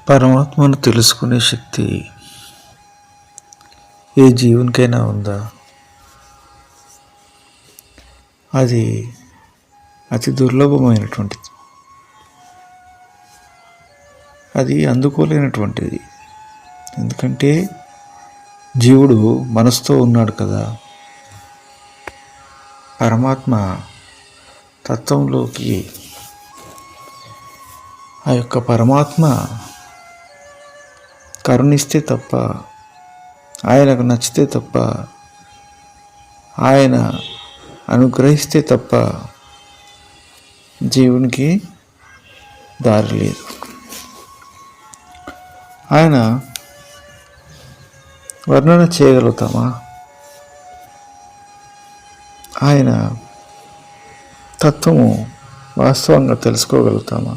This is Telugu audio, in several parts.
పరమాత్మను తెలుసుకునే శక్తి ఏ జీవునికైనా ఉందా? అది అతి దుర్లభమైనటువంటిది, అది అందుకోలేనటువంటిది. ఎందుకంటే జీవుడు మనసుతో ఉన్నాడు కదా. పరమాత్మ తత్వంలోకి ఆ యొక్క పరమాత్మ కరుణిస్తే తప్ప, ఆయనకు నచ్చితే తప్ప, ఆయన అనుగ్రహిస్తే తప్ప జీవునికి దారి లేదు. ఆయన వర్ణన చేయగలుగుతామా? ఆయన తత్వము వాస్తవంగా తెలుసుకోగలుగుతామా?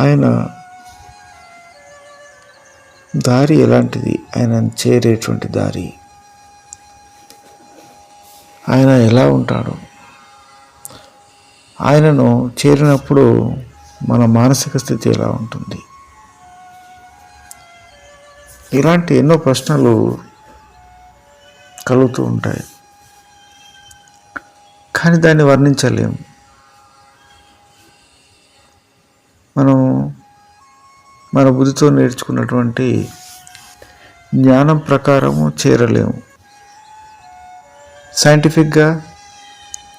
ఆయన దారి ఎలాంటిది? ఆయన చేరేటువంటి దారి, ఆయన ఎలా ఉంటాడు? ఆయనను చేరినప్పుడు మన మానసిక స్థితి ఎలా ఉంటుంది? ఇలాంటి ఎన్నో ప్రశ్నలు కలుగుతూ ఉంటాయి, కానీ దాన్ని వర్ణించలేము. మనం మన బుద్ధితో నేర్చుకున్నటువంటి జ్ఞానం ప్రకారము చేరలేము, సైంటిఫిక్గా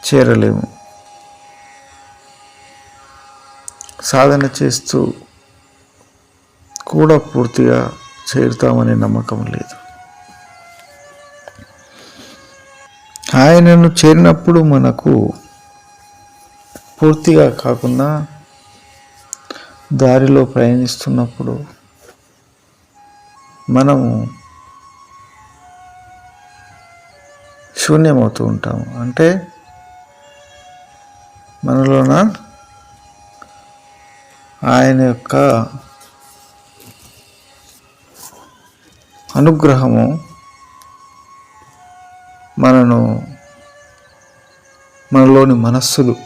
చేరలేము. సాధన చేస్తూ కూడా పూర్తిగా చేరుతామనే నమ్మకం లేదు. ఆయనను చేరినప్పుడు మనకు పూర్తిగా కాకుండా దారిలో ప్రయాణిస్తున్నప్పుడు మనము శూన్యమవుతూ ఉంటాము. అంటే మనలోన ఆయన యొక్క అనుగ్రహము మనలోని మనస్సులు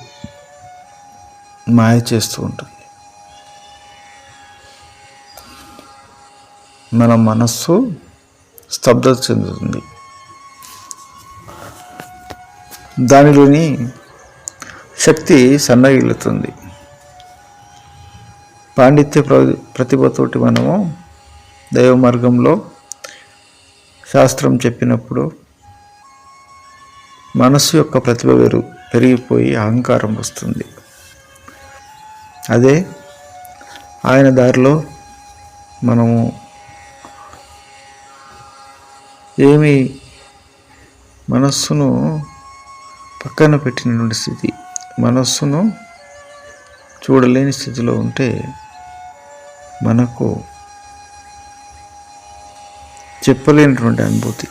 మాయ చేస్తూ ఉంటుంది. మన మనస్సు స్తబ్దత చెందుతుంది. దానిలోని శక్తి సన్నగిల్లుతుంది. పాండిత్య ప్రతిభతోటి మనము దైవ మార్గంలో శాస్త్రం చెప్పినప్పుడు మనస్సు యొక్క ప్రతిభ పెరిగిపోయి అహంకారం వస్తుంది. అదే ఆయన దారిలో మనము ఏమి మనస్సును పక్కన పెట్టినటువంటి స్థితి, మనస్సును చూడలేని స్థితిలో ఉంటే మనకు చెప్పలేనటువంటి అనుభూతి,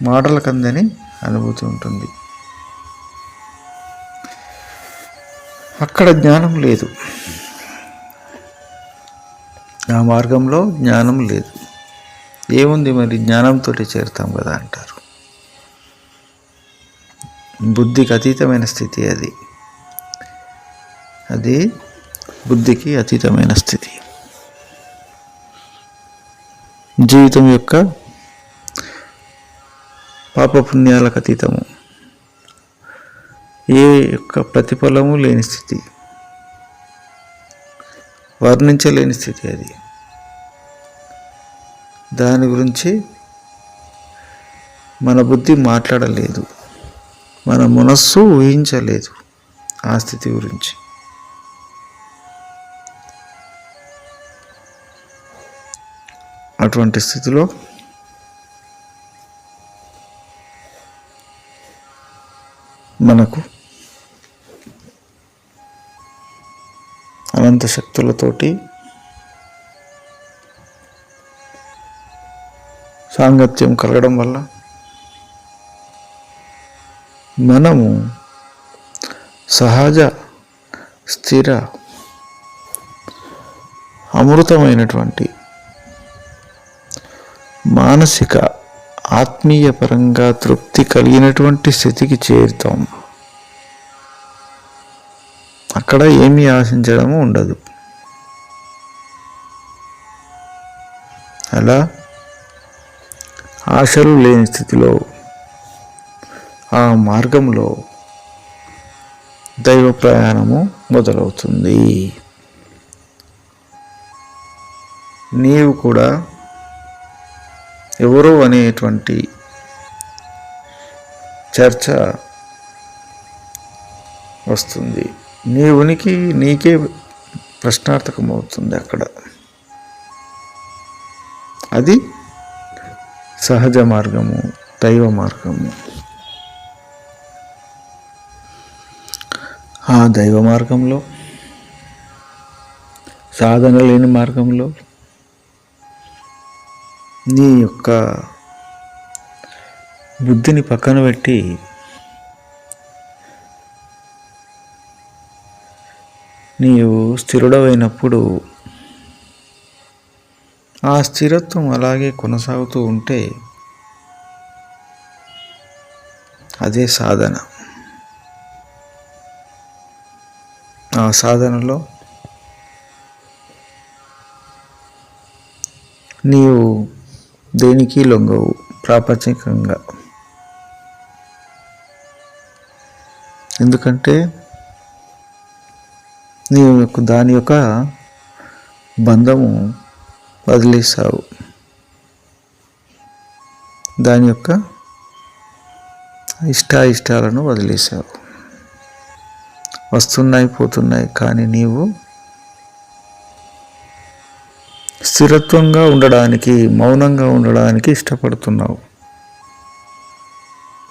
మాటలకు అందని అనుభూతి ఉంటుంది. అక్కడ జ్ఞానం లేదు, ఆ మార్గంలో జ్ఞానం లేదు. ఏముంది మరి, జ్ఞానంతో చేరుతాం కదా అంటారు. బుద్ధికి అతీతమైన స్థితి అది, అది బుద్ధికి అతీతమైన స్థితి. జీవితం యొక్క పాపపుణ్యాలకు అతీతము, ఏ యొక్క ప్రతిఫలము లేని స్థితి, వర్ణించలేని స్థితి అది. దాని గురించి మన బుద్ధి మాట్లాడలేదు, మన మనస్సు ఊహించలేదు ఆ స్థితి గురించి. అటువంటి స్థితిలో మనకు అనంత శక్తులతోటి సాంగత్యం కలగడం వల్ల మనము సహజ స్థిర అమృతమైనటువంటి మానసిక ఆత్మీయ పరంగా తృప్తి కలిగినటువంటి స్థితికి చేరుతాం. అక్కడ ఏమీ ఆశించడము ఉండదు. అలా ఆశలు లేని స్థితిలో ఆ మార్గంలో దైవ ప్రయాణము మొదలవుతుంది. నీవు కూడా ఎవరో అనేటువంటి చర్చ వస్తుంది. నీ ఉనికి నీకే ప్రశ్నార్థకమవుతుంది అక్కడ. అది సహజ మార్గము, దైవ మార్గము. ఆ దైవ మార్గంలో, సాధన లేని మార్గంలో నీ యొక్క బుద్ధిని పక్కన పెట్టి నీవు స్థిరుడవైనప్పుడు ఆ స్థిరత్వం అలాగే కొనసాగుతూ ఉంటే అదే సాధన. ఆ సాధనలో నీవు దేనికి లొంగవు ప్రాపంచికంగా. ఎందుకంటే నీవు దాని యొక్క బంధము వదిలేసావు, దాని యొక్క ఇష్టాలను వదిలేసావు. వస్తున్నాయి పోతున్నాయి, కానీ నీవు స్థిరత్వంగా ఉండడానికి, మౌనంగా ఉండడానికి ఇష్టపడుతున్నావు.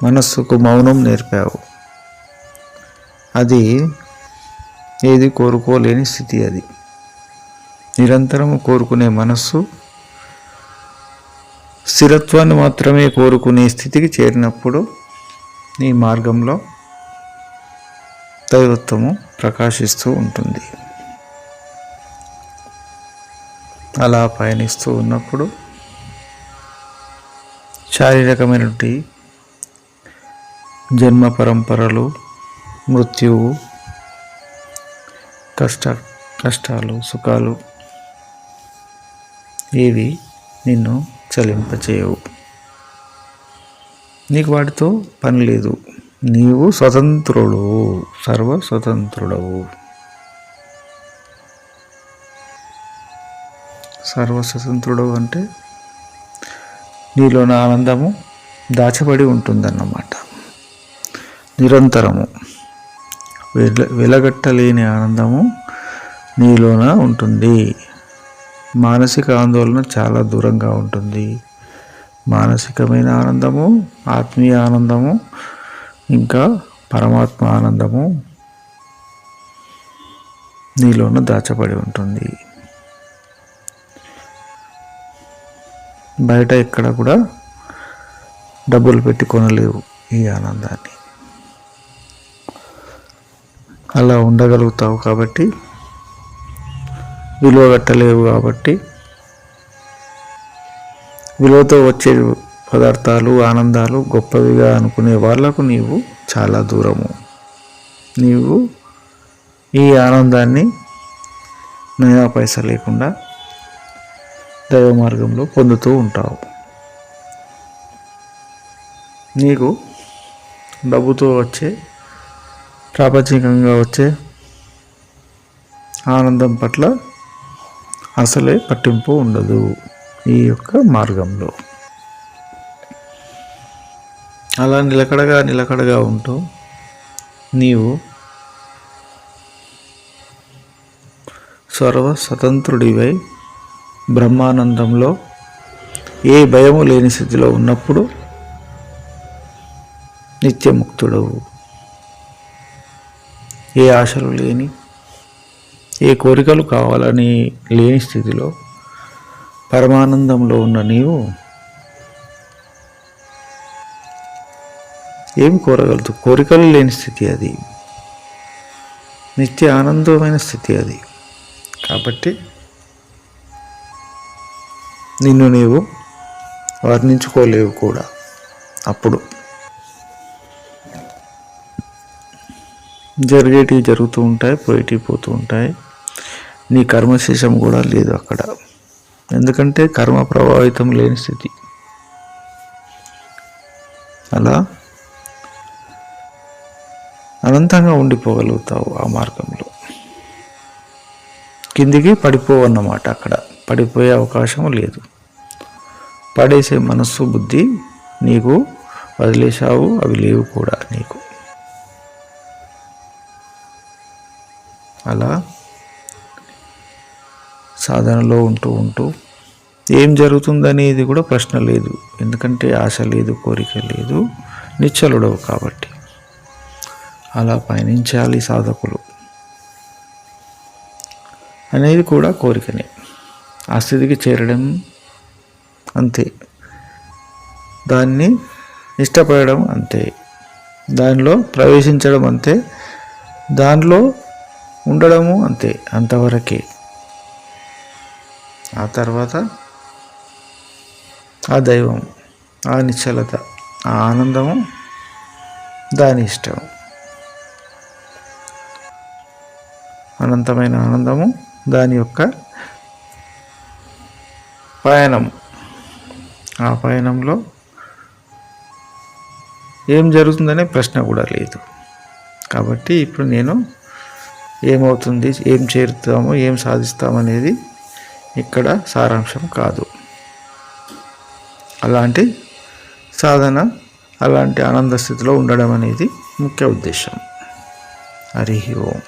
మనస్సుకు మౌనం నేర్పావు. అది ఏది కోరుకోలేని స్థితి. అది నిరంతరము కోరుకునే మనస్సు స్థిరత్వాన్ని మాత్రమే కోరుకునే స్థితికి చేరినప్పుడు నీ మార్గంలో దైవత్వము ప్రకాశిస్తూ ఉంటుంది. అలా పయనిస్తూ ఉన్నప్పుడు శారీరకమైనటువంటి జన్మ పరంపరలు, మృత్యువు, కష్టాలు, సుఖాలు ఏవి నిన్ను చలింపచేయవు. నీకు వాటితో పని లేదు. నీవు స్వతంత్రుడు, సర్వస్వతంత్రుడవు. సర్వస్వతంత్రుడు అంటే నీలోని ఆనందము దాచబడి ఉంటుందన్నమాట. నిరంతరము వెలగట్టలేని ఆనందము నీలోన ఉంటుంది. మానసిక ఆందోళన చాలా దూరంగా ఉంటుంది. మానసికమైన ఆనందము, ఆత్మీయ ఆనందము, ఇంకా పరమాత్మ ఆనందము నీలోన దాచబడి ఉంటుంది. బయట ఎక్కడ కూడా డబ్బులు పెట్టి కొనలేవు ఈ ఆనందాన్ని. అలా ఉండగలుగుతావు కాబట్టి, విలువ కట్టలేవు కాబట్టి, విలువతో వచ్చే పదార్థాలు, ఆనందాలు గొప్పవిగా అనుకునే వాళ్లకు నీవు చాలా దూరము. నీవు ఈ ఆనందాన్ని నయా పైసా లేకుండా దైవ మార్గంలో పొందుతూ ఉంటావు. నీకు డబ్బుతో వచ్చే, ప్రాపంచికంగా వచ్చే ఆనందం పట్ల అసలే పట్టింపు ఉండదు ఈ యొక్క మార్గంలో. అలా నిలకడగా ఉంటూ నీవు స్వతంత్రుడివై బ్రహ్మానందంలో ఏ భయము లేని స్థితిలో ఉన్నప్పుడు నిత్యముక్తుడవు. ఏ ఆశలు లేని, ఏ కోరికలు కావాలని లేని స్థితిలో పరమానందంలో ఉన్న నీవు ఏం కోరగలదు? కోరికలు లేని స్థితి అది, నిత్య ఆనందమైన స్థితి అది. కాబట్టి నిన్ను నీవు వర్ణించుకోలేవు కూడా. అప్పుడు జరిగేటివి జరుగుతూ ఉంటాయి, పోయేటివి పోతూ ఉంటాయి. నీ కర్మశేషం కూడా లేదు అక్కడ, ఎందుకంటే కర్మ ప్రభావితం లేని స్థితి. అలా అనంతంగా ఉండిపోగలుగుతావు ఆ మార్గంలో. కిందికి పడిపోవన్నమాట, అక్కడ పడిపోయే అవకాశం లేదు. పడేసే మనస్సు బుద్ధి నీకు వదిలేశావు, అవి లేవు కూడా నీకు. అలా సాధనలో ఉంటూ ఉంటూ ఏం జరుగుతుందనేది కూడా ప్రశ్న లేదు, ఎందుకంటే ఆశ లేదు, కోరిక లేదు, నిశ్చలుడవు కాబట్టి. అలా పయనించాలి సాధకులు అనేది కూడా కోరికనే. ఆ స్థితికి చేరడం అంతే, దాన్ని ఇష్టపడడం అంతే, దానిలో ప్రవేశించడం అంతే, దానిలో ఉండడము అంతే, అంతవరకే. ఆ తర్వాత ఆ దైవం, ఆ నిశ్చలత, ఆ ఆనందము దాని ఇష్టం. అనంతమైన ఆనందము దాని యొక్క పయనం. ఆ పయనంలో ఏం జరుగుతుందనే ప్రశ్న కూడా లేదు. కాబట్టి ఇప్పుడు నేను ఏమవుతుంది, ఏం చేరుతాము, ఏం సాధిస్తామనేది ఇక్కడ సారాంశం కాదు. అలాంటి సాధన, అలాంటి ఆనంద స్థితిలో ఉండడం అనేది ముఖ్య ఉద్దేశం. హరి ఓం.